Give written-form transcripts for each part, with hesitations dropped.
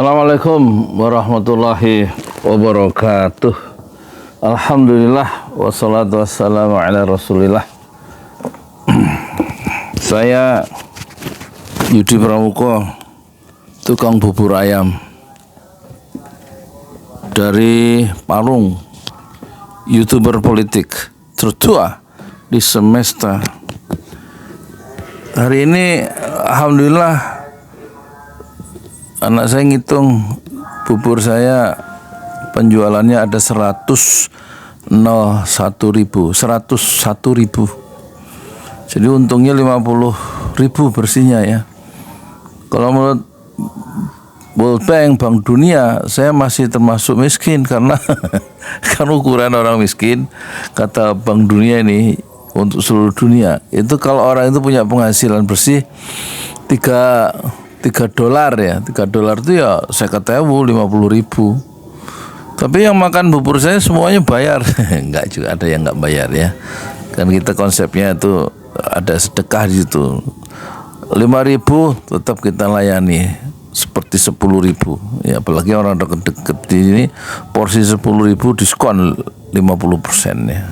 Assalamualaikum warahmatullahi wabarakatuh. Alhamdulillah wassalatu wassalamu ala rasulillah. Saya Yudi Pramuko, tukang bubur ayam dari Parung, YouTuber politik tertua di semesta. Hari ini alhamdulillah anak saya ngitung bubur saya penjualannya ada 101.000. Jadi untungnya 50.000 bersihnya ya. Kalau menurut World Bank, Bank Dunia, saya masih termasuk miskin karena kan ukuran orang miskin kata Bank Dunia ini untuk seluruh dunia itu kalau orang itu punya penghasilan bersih 3 dolar ya, 3 dolar itu ya saya kata 50.000. Tapi yang makan bubur saya semuanya bayar. Enggak, juga ada yang enggak bayar ya. Kan kita konsepnya itu ada sedekah di situ. 5.000 tetap kita layani seperti 10.000 ya, apalagi orang deket-deket di sini porsi 10.000 diskon 50% ya.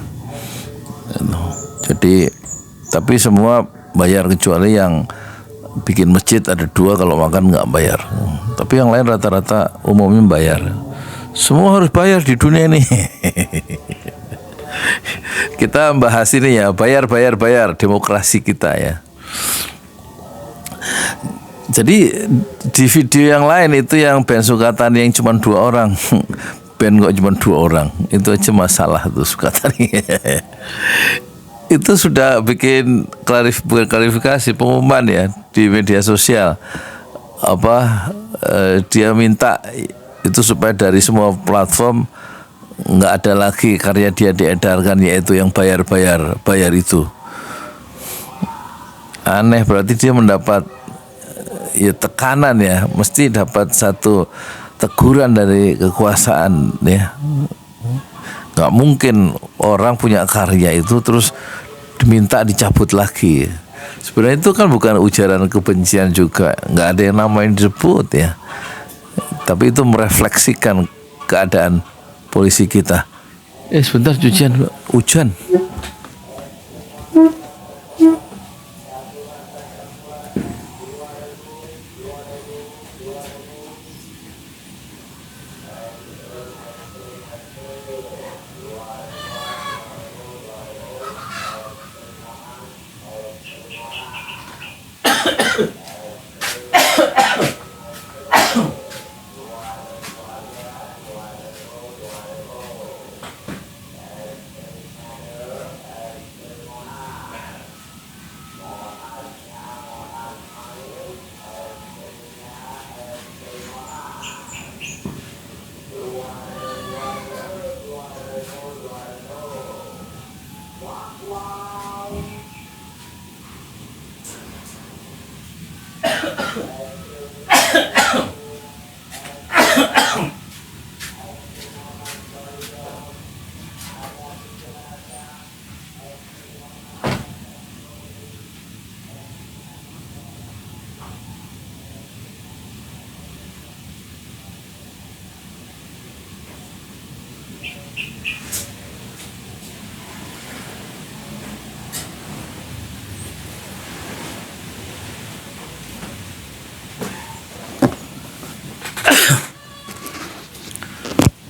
Jadi tapi semua bayar kecuali yang bikin masjid ada 2 kalau makan nggak bayar. Tapi yang lain rata-rata umumnya bayar. Semua harus bayar di dunia ini. Kita bahas ini ya, bayar demokrasi kita ya. Jadi di video yang lain itu yang band Sukatani yang cuma 2 orang. Band kok cuma 2 orang. Itu aja masalah tuh Sukatani. Itu sudah bikin klarifikasi pengumuman ya di media sosial. Dia minta itu supaya dari semua platform nggak ada lagi karya dia diedarkan, yaitu yang bayar itu. Aneh, berarti dia mendapat ya tekanan ya, mesti dapat satu teguran dari kekuasaan ya. Nggak mungkin orang punya karya itu terus diminta dicabut lagi. Sebenarnya itu kan bukan ujaran kebencian juga, nggak ada yang namanya disebut ya. Tapi itu merefleksikan keadaan polisi kita. Sebentar, hujan.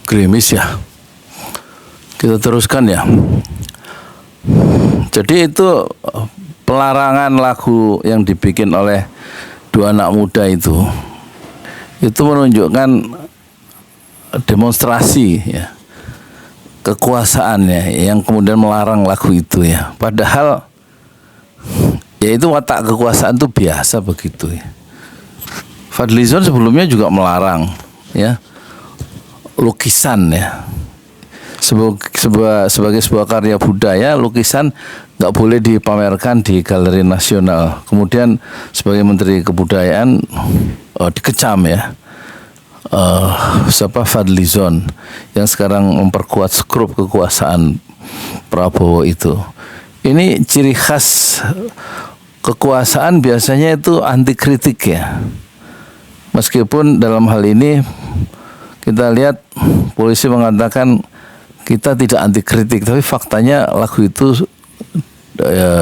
Gerimis ya. Kita teruskan ya. Jadi itu pelarangan lagu yang dibikin oleh 2 anak muda itu menunjukkan demonstrasi ya, kekuasaannya yang kemudian melarang lagu itu ya. Padahal ya itu watak kekuasaan itu biasa begitu ya. Fadlizon sebelumnya juga melarang ya lukisan ya, sebagai sebuah karya budaya, lukisan nggak boleh dipamerkan di galeri nasional. Kemudian sebagai Menteri Kebudayaan dikecam ya, Fadlizon yang sekarang memperkuat skrup kekuasaan Prabowo itu. Ini ciri khas kekuasaan biasanya itu anti kritik ya. Meskipun dalam hal ini kita lihat polisi mengatakan kita tidak anti kritik, tapi faktanya lagu itu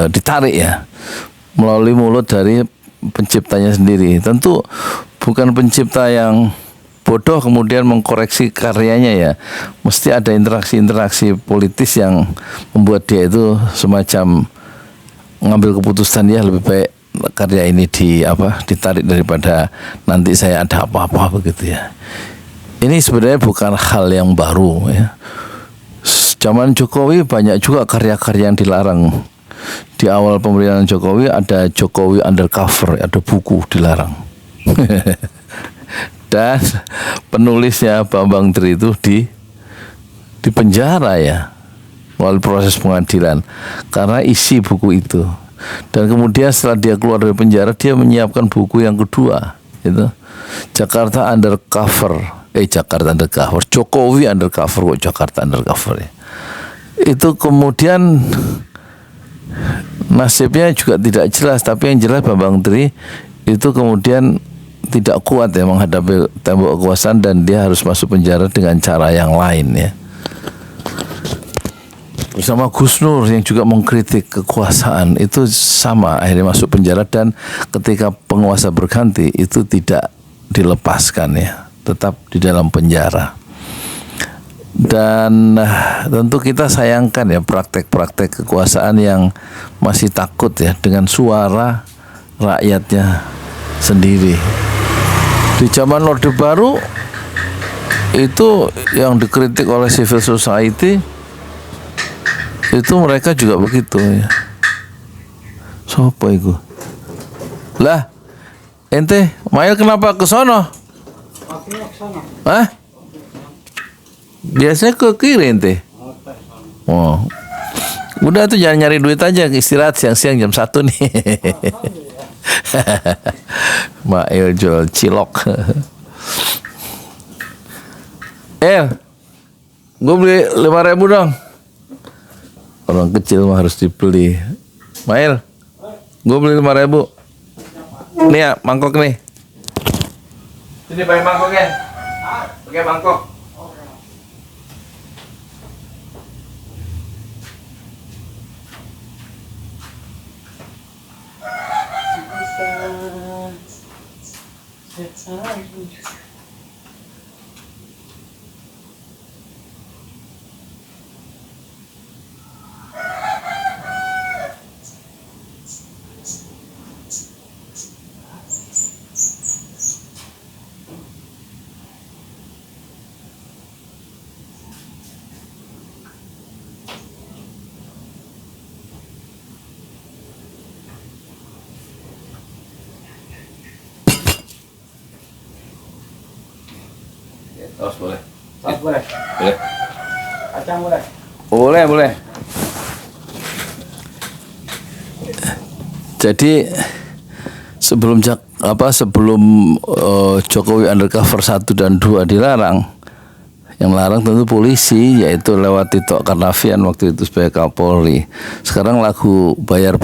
ditarik ya melalui mulut dari penciptanya sendiri. Tentu bukan pencipta yang bodoh kemudian mengkoreksi karyanya ya. Mesti ada interaksi-interaksi politis yang membuat dia itu semacam mengambil keputusan ya lebih baik karya ini ditarik daripada nanti saya ada apa-apa begitu ya. Ini sebenarnya bukan hal yang baru ya. Zaman Jokowi banyak juga karya-karya yang dilarang. Di awal pemerintahan Jokowi ada Jokowi Undercover, ada buku dilarang. Dan penulisnya Bambang Tri itu di penjara ya melalui proses pengadilan karena isi buku itu. Dan kemudian setelah dia keluar dari penjara, dia menyiapkan buku yang kedua, itu Jakarta Undercover. Jokowi Undercover kok Jakarta Undercover ya. Itu kemudian nasibnya juga tidak jelas, tapi yang jelas Bambang Tri itu kemudian tidak kuat ya menghadapi tembok kekuasaan dan dia harus masuk penjara dengan cara yang lain ya. Bersama Gus Nur yang juga mengkritik kekuasaan itu sama, akhirnya masuk penjara dan ketika penguasa berganti itu tidak dilepaskan ya, tetap di dalam penjara. Dan tentu kita sayangkan ya praktek-praktek kekuasaan yang masih takut ya dengan suara rakyatnya sendiri. Di zaman Orde Baru itu yang dikritik oleh civil society itu mereka juga begitu ya. Sopo itu? Lah, ente, Mail kenapa ke sono? Hah? Biasanya ke kiri ente. Oh. Udah tuh jangan nyari duit aja, istirahat siang-siang jam 1 nih. Mail jual cilok. Gue beli 5.000 dong. Orang kecil mah harus dibeli. Mail, gue beli 5.000. Nih ya, mangkok nih. Sini pakai mangkoknya. Pakai mangkok. Tos boleh. Tos boleh. Boleh. Kacang boleh. Boleh. Jadi sebelum Jokowi Undercover 1 dan 2 dilarang, yang larang tentu polisi, yaitu lewat Tito Karnavian waktu itu sebagai Kapolri. Sekarang lagu bayar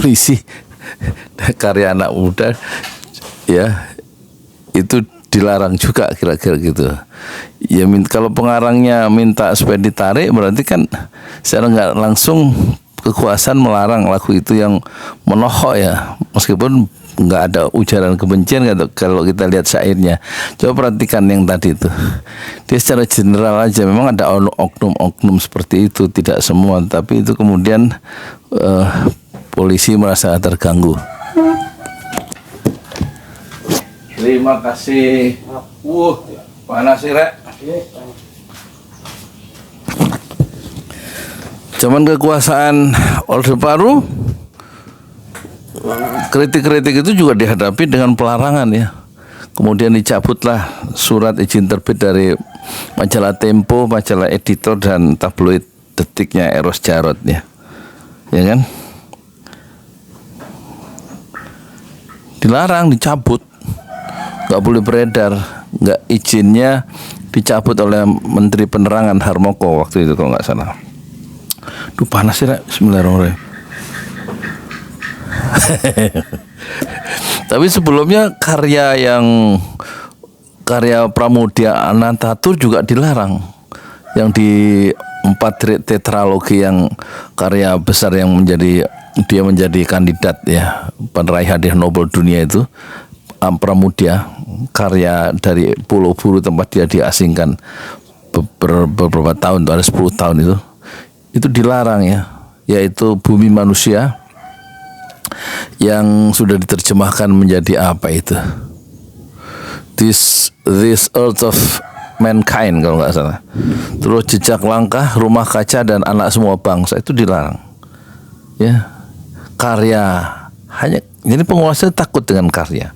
polisi karya anak muda ya itu dilarang juga kira-kira gitu. Ya kalau pengarangnya minta supaya ditarik berarti kan secara nggak langsung kekuasaan melarang lagu itu yang menohok ya, meskipun nggak ada ujaran kebencian kalau kita lihat syairnya. Coba perhatikan yang tadi itu, dia secara general aja memang ada oknum-oknum seperti itu, tidak semua, tapi itu kemudian polisi merasa terganggu. Terima kasih. Panas sih, Rek. Zaman kekuasaan Orde Baru, kritik-kritik itu juga dihadapi dengan pelarangan ya. Kemudian dicabutlah surat izin terbit dari majalah Tempo, majalah Editor dan tabloid Detiknya Eros Jarot ya. Ya kan? Dilarang, dicabut. Nggak boleh beredar, nggak izinnya dicabut oleh Menteri Penerangan Harmoko waktu itu kalau nggak salah. Duh panas sih, Bismillahirrahmanirrahim. Tapi sebelumnya karya Pramudia Anantatur juga dilarang. Yang di 4 tetralogi yang karya besar yang dia menjadi kandidat ya peraih hadiah Nobel dunia itu, Pramudia, karya dari Pulau Buru tempat dia diasingkan beberapa tahun, ada 10 tahun itu dilarang ya, yaitu Bumi Manusia yang sudah diterjemahkan menjadi apa itu, This Earth of Mankind kalau nggak salah. Terus Jejak Langkah, Rumah Kaca, dan Anak Semua Bangsa itu dilarang. Ya, karya hanya jadi penguasa takut dengan karya.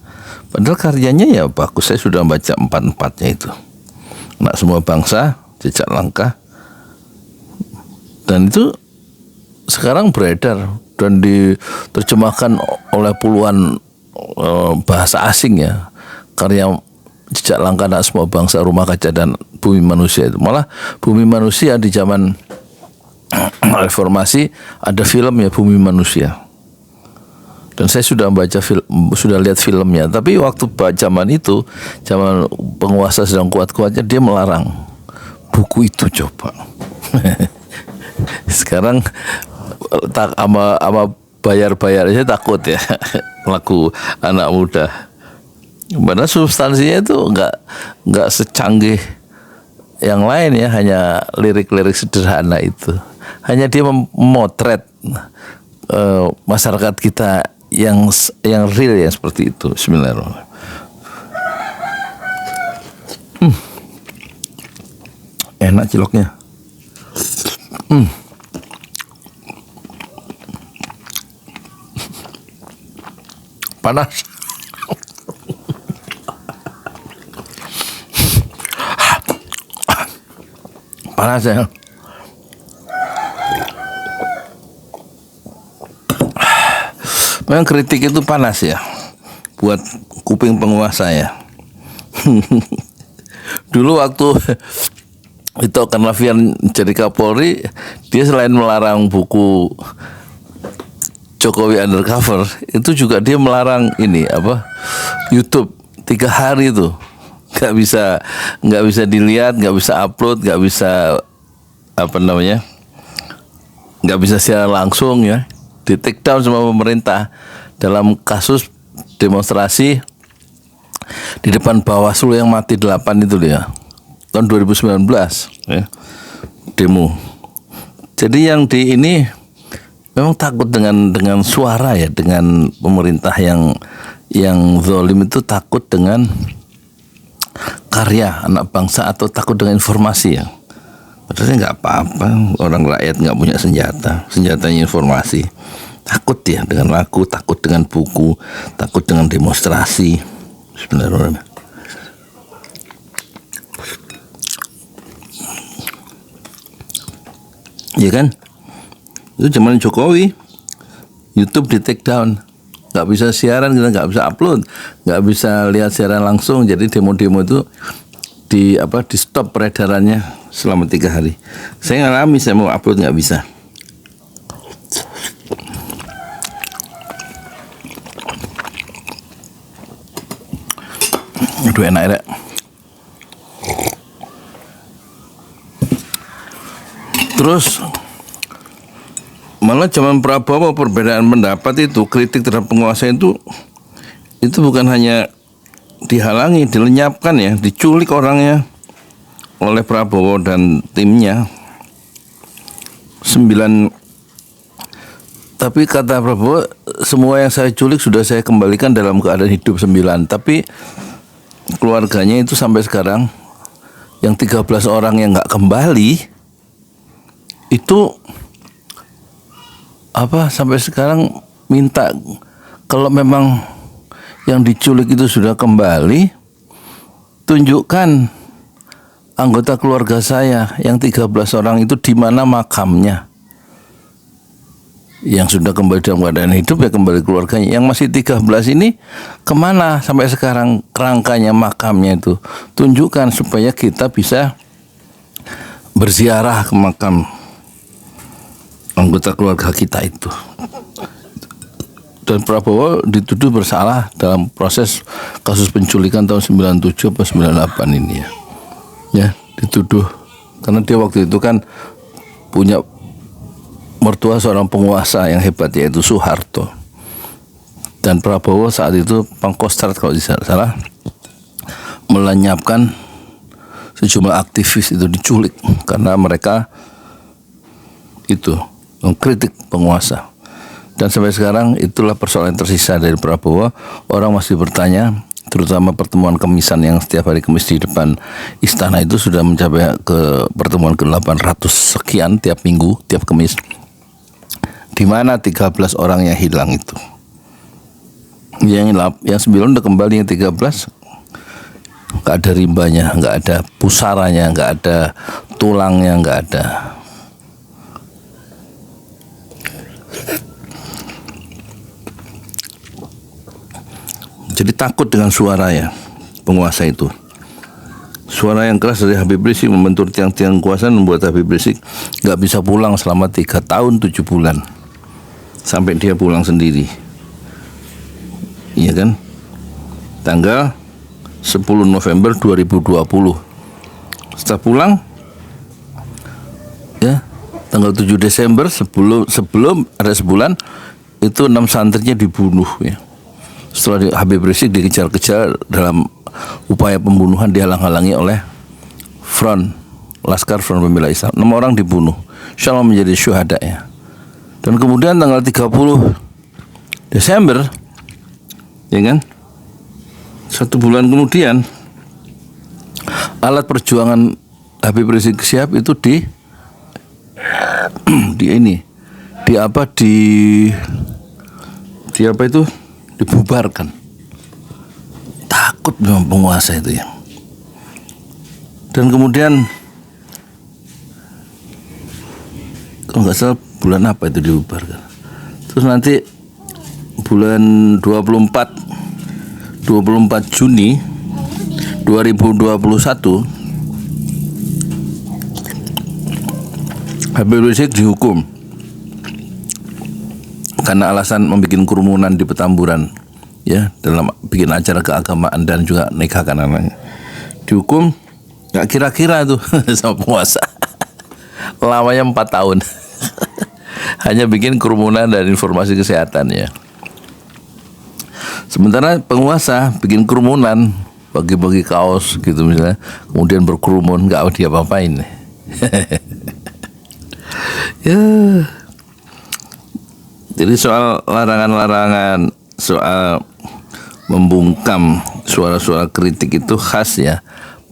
Padahal karyanya ya bagus. Saya sudah baca 4-4-nya itu. Anak Semua Bangsa, Jejak Langkah, dan itu sekarang beredar dan diterjemahkan oleh puluhan bahasa asing ya. Karya Jejak Langkah, Anak Semua Bangsa, Rumah Kaca, dan Bumi Manusia itu. Malah Bumi Manusia di zaman reformasi ada film ya, Bumi Manusia. Dan saya sudah lihat filmnya. Tapi waktu zaman itu, zaman penguasa sedang kuat-kuatnya, dia melarang buku itu coba. Sekarang ama bayar saya takut ya, laku anak muda. Padahal substansinya itu nggak secanggih yang lain ya, hanya lirik-lirik sederhana itu. Hanya dia memotret masyarakat kita yang real ya seperti itu. Bismillahirrahmanirrahim. Enak ciloknya. Panas. Panas ya. Memang kritik itu panas ya, buat kuping penguasa ya. Dulu waktu itu Karnavian jadi Kapolri, dia selain melarang buku Jokowi Undercover, itu juga dia melarang YouTube 3 hari itu. Nggak bisa dilihat, nggak bisa upload, nggak bisa nggak bisa secara langsung ya, di take down sama pemerintah dalam kasus demonstrasi di depan Bawaslu yang mati 8 itu dia tahun 2019 ya, demo. Jadi yang di ini memang takut dengan suara ya, dengan pemerintah yang zalim itu, takut dengan karya anak bangsa atau takut dengan informasi ya. Padahal nggak apa-apa, orang rakyat nggak punya senjatanya informasi. Takut ya dengan lagu, takut dengan buku, takut dengan demonstrasi. Sebenarnya ya kan, itu zaman Jokowi, YouTube di take down, nggak bisa siaran, kita nggak bisa upload, nggak bisa lihat siaran langsung. Jadi demo-demo itu di stop peredarannya selama 3 hari. Saya ngalami, saya mau upload nggak bisa. Aduh, enak ya. Terus malah zaman Prabowo, perbedaan pendapat itu, kritik terhadap penguasa itu bukan hanya dihalangi, dilenyapkan ya, diculik orangnya oleh Prabowo dan timnya 9. Tapi kata Prabowo, semua yang saya culik sudah saya kembalikan dalam keadaan hidup 9. Tapi keluarganya itu sampai sekarang yang 13 orang yang nggak kembali itu sampai sekarang minta kalau memang yang diculik itu sudah kembali, tunjukkan anggota keluarga saya yang 13 orang itu di mana makamnya. Yang sudah kembali dalam keadaan hidup ya kembali keluarganya. Yang masih 13 ini kemana sampai sekarang kerangkanya, makamnya itu. Tunjukkan supaya kita bisa berziarah ke makam anggota keluarga kita itu. Dan Prabowo dituduh bersalah dalam proses kasus penculikan tahun 97 atau 98 ini ya. Ya, dituduh karena dia waktu itu kan punya mertua seorang penguasa yang hebat yaitu Soeharto. Dan Prabowo saat itu Pangkostrat kalau tidak salah melenyapkan sejumlah aktivis itu diculik karena mereka itu mengkritik penguasa. Dan sampai sekarang itulah persoalan yang tersisa dari Prabowo. Orang masih bertanya, terutama pertemuan kemisan yang setiap hari Kamis di depan istana itu sudah mencapai ke pertemuan ke-800 sekian tiap minggu, tiap Kamis. Di mana 13 orang yang hilang itu? Yang 9 udah kembali, yang 13 nggak ada rimbanya, nggak ada pusaranya, nggak ada tulangnya, nggak ada. Jadi takut dengan suara ya penguasa itu. Suara yang keras dari Habib Rizik membentur tiang-tiang kekuasaan membuat Habib Rizik nggak bisa pulang selama 3 tahun 7 bulan sampai dia pulang sendiri. Iya kan? Tanggal 10 November 2020. Setelah pulang ya tanggal 7 Desember sebelum ada sebulan itu 6 santrinya dibunuh ya. Setelah Habib Rizik dikejar-kejar dalam upaya pembunuhan, dihalang-halangi oleh Laskar Front Pembela Islam. 6 orang dibunuh, insyaallah menjadi syuhada ya. Dan kemudian tanggal 30 Desember ya kan, 1 bulan kemudian alat perjuangan Habib Rizik Syihab itu di dibubarkan. Takut memang penguasa itu ya. Dan kemudian kalau nggak salah bulan apa itu dibubarkan. Terus nanti bulan 24 Juni 2021 Habib Rizik dihukum karena alasan membuat kerumunan di Petamburan ya, dalam bikin acara keagamaan dan juga nikahkan anaknya. Dihukum nggak kira-kira tuh sama penguasa. Lamanya 4 tahun. Hanya bikin kerumunan dan informasi kesehatan ya. Sementara penguasa bikin kerumunan, bagi-bagi kaos gitu misalnya, kemudian berkerumun, nggak dia apa-apain. Ya. Jadi soal larangan-larangan, soal membungkam suara-suara kritik itu khas ya.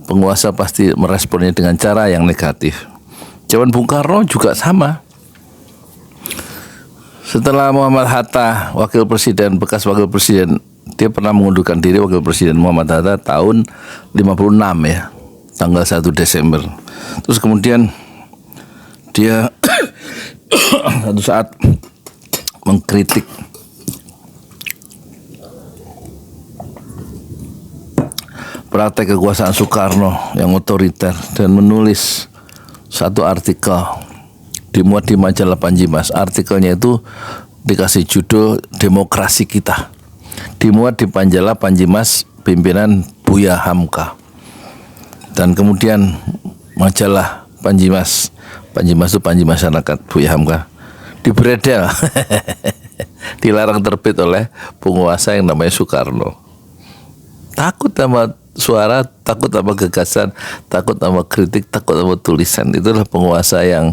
Penguasa pasti meresponnya dengan cara yang negatif. Zaman Bung Karno juga sama. Setelah Muhammad Hatta, bekas wakil presiden, dia pernah mengundurkan diri wakil presiden Muhammad Hatta tahun 56 ya, tanggal 1 Desember. Terus kemudian dia satu saat mengkritik praktek kekuasaan Soekarno yang otoriter dan menulis satu artikel dimuat di majalah Panji Mas. Artikelnya itu dikasih judul Demokrasi Kita, dimuat di majalah Panji Mas pimpinan Buya Hamka. Dan kemudian majalah Panji Mas itu Panji Masyarakat Buya Hamka dibredel dilarang terbit oleh penguasa yang namanya Soekarno. Takut sama suara, takut sama gagasan, takut sama kritik, takut sama tulisan. Itulah penguasa yang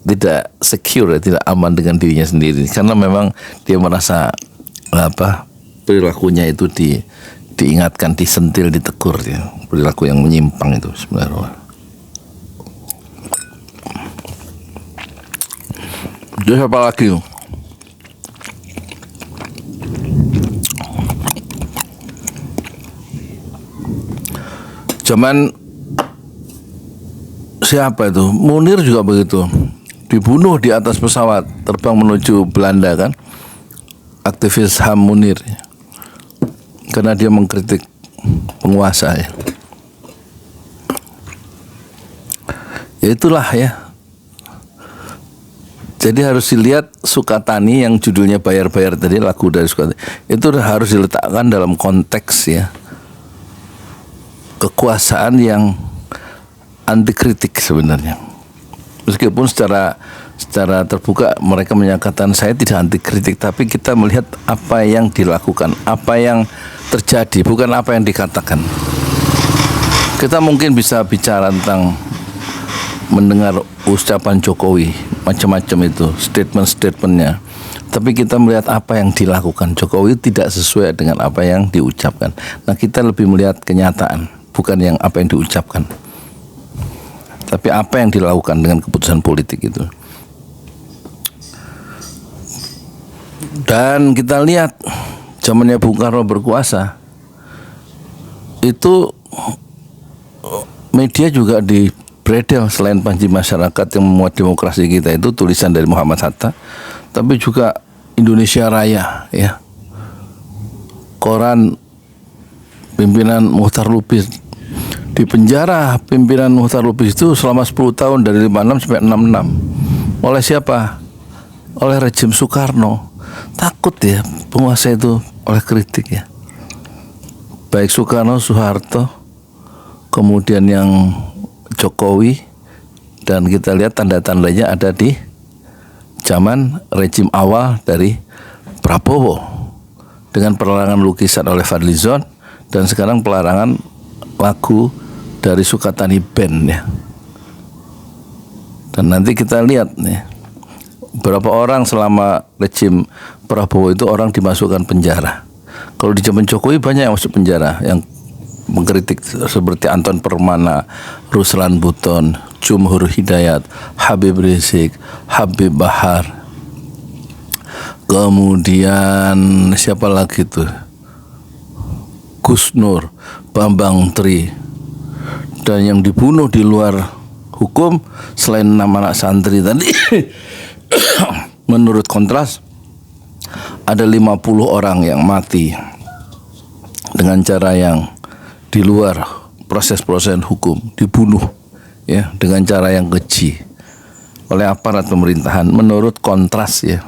tidak secure, tidak aman dengan dirinya sendiri, karena memang dia merasa perilakunya itu diingatkan, disentil, ditegur ya. Perilaku yang menyimpang itu sebenarnya. Terus apa lagi? Zaman siapa itu? Munir juga begitu. Dibunuh di atas pesawat terbang menuju Belanda kan. Aktivis HAM Munir. Karena dia mengkritik penguasa ya. Ya itulah ya. Jadi harus dilihat Sukatani yang judulnya Bayar-Bayar tadi, lagu dari Sukatani, itu harus diletakkan dalam konteks ya kekuasaan yang anti kritik sebenarnya. Meskipun secara terbuka mereka menyatakan saya tidak anti kritik, tapi kita melihat apa yang dilakukan, apa yang terjadi, bukan apa yang dikatakan. Kita mungkin bisa bicara tentang mendengar ucapan Jokowi macam-macam itu, statement-statementnya, tapi kita melihat apa yang dilakukan Jokowi tidak sesuai dengan apa yang diucapkan. Nah, kita lebih melihat kenyataan, bukan yang apa yang diucapkan, tapi apa yang dilakukan dengan keputusan politik itu. Dan kita lihat zamannya Bung Karno berkuasa, itu media juga dibredel. Selain Panji Masyarakat yang memuat demokrasi kita, itu tulisan dari Muhammad Hatta, tapi juga Indonesia Raya ya, koran pimpinan Muchtar Lubis. Di penjara pimpinan Muchtar Lubis itu selama 10 tahun dari 56 sampai 66. Oleh siapa? Oleh rejim Soekarno. Takut ya penguasa itu oleh kritik ya. Baik Soekarno, Soeharto, kemudian yang Jokowi, dan kita lihat tanda-tandanya ada di zaman rejim awal dari Prabowo dengan pelarangan lukisan oleh Fadlizon, dan sekarang pelarangan lagu dari Sukatani Band ya. Dan nanti kita lihat nih, berapa orang selama rejim Prabowo itu orang dimasukkan penjara. Kalau di zaman Jokowi banyak yang masuk penjara, yang mengkritik seperti Anton Permana, Ruslan Buton, Jumhur Hidayat, Habib Rizik, Habib Bahar, kemudian siapa lagi tuh, Gus Nur, Bambang Tri, dan yang dibunuh di luar hukum selain 6 anak santri tadi menurut Kontras ada 50 orang yang mati dengan cara yang di luar proses-proses hukum, dibunuh ya dengan cara yang keji oleh aparat pemerintahan menurut Kontras ya.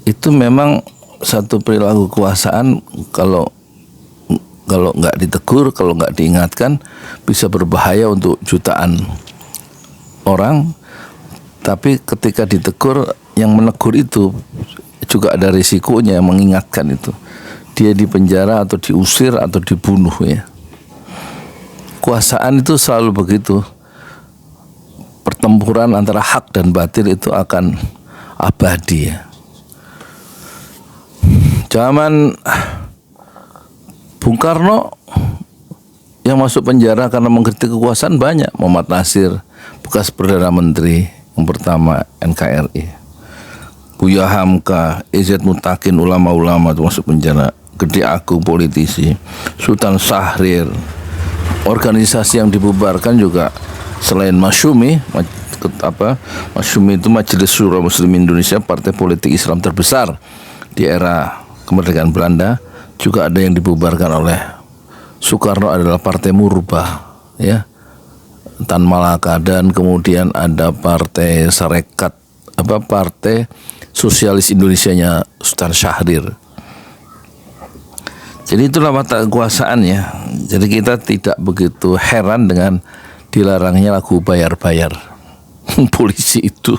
Itu memang satu perilaku kekuasaan, kalau nggak ditegur, kalau nggak diingatkan, bisa berbahaya untuk jutaan orang. Tapi ketika ditegur, yang menegur itu juga ada risikonya, mengingatkan itu. Dia dipenjara atau diusir atau dibunuh ya. Kekuasaan itu selalu begitu. Pertempuran antara hak dan batil itu akan abadi ya. Zaman Bung Karno yang masuk penjara karena mengkritik kekuasaan banyak. Muhammad Nasir, bekas Perdana Menteri yang pertama NKRI, Buya Hamka, EZ Mutakin, ulama-ulama itu masuk penjara. Gede Agung, politisi, Sultan Syahrir. Organisasi yang dibubarkan juga selain Masyumi, Masyumi itu Majelis Syura Muslim Indonesia, partai politik Islam terbesar di era kemerdekaan Belanda, juga ada yang dibubarkan oleh Soekarno, adalah Partai Murba ya, Tan Malaka, dan kemudian ada Partai Sarekat, Partai Sosialis Indonesianya Sultan Syahrir. Jadi itulah mata kekuasaan ya. Jadi kita tidak begitu heran dengan dilarangnya lagu Bayar-Bayar polisi itu.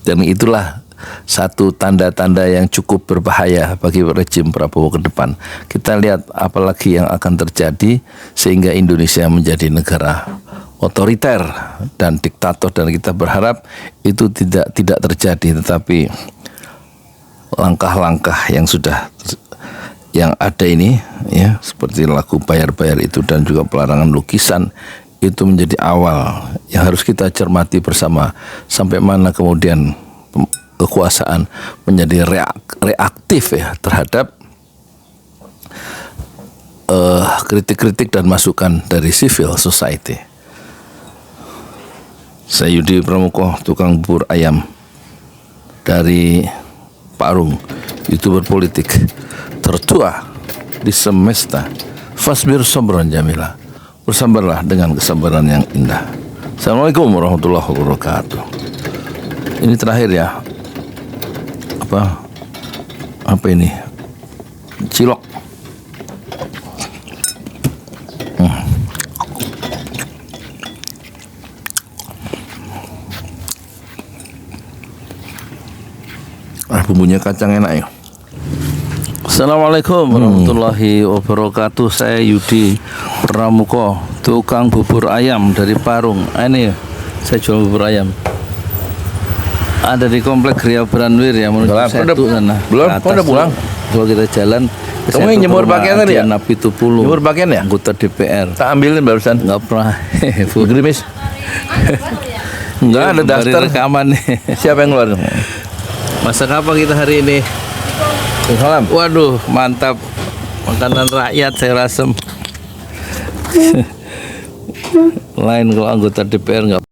Dan itulah satu tanda-tanda yang cukup berbahaya bagi rejim Prabowo ke depan. Kita lihat apalagi yang akan terjadi sehingga Indonesia menjadi negara otoriter dan diktator, dan kita berharap itu tidak terjadi, tetapi langkah-langkah yang ada ini ya, seperti lagu Bayar-Bayar itu dan juga pelarangan lukisan, itu menjadi awal yang harus kita cermati bersama, sampai mana kemudian kekuasaan menjadi reaktif ya terhadap kritik-kritik dan masukan dari civil society. Saya Yudi Pramuko, tukang bubur ayam dari Parung, YouTuber politik tertua di semesta. Fasbir sabran jamila, bersabarlah dengan kesabaran yang indah. Assalamualaikum warahmatullahi wabarakatuh. Ini terakhir ya. Apa ini? Cilok. Bumbunya kacang enak ya. Assalamualaikum warahmatullahi wabarakatuh. Saya Yudi Pramuko, tukang bubur ayam dari Parung. Ini saya jual bubur ayam. Ada di komplek Gria Branwir ya, menuju Setu sana. Belum, udah pulang. Kalau kita jalan ke Kamu Setu, yang nyemur ke rumah pakaian tadi ya? Adian Napi Tupulu, Nyemur pakaian ya? anggota DPR. Tak ambilin barusan. Enggak pernah. Gerimis. Enggak ada Dari daster. rekaman nih. Siapa yang keluar? Masak apa kita hari ini? Salam. Waduh, mantap. Makanan rakyat saya rasem. Lain kalau anggota DPR nggak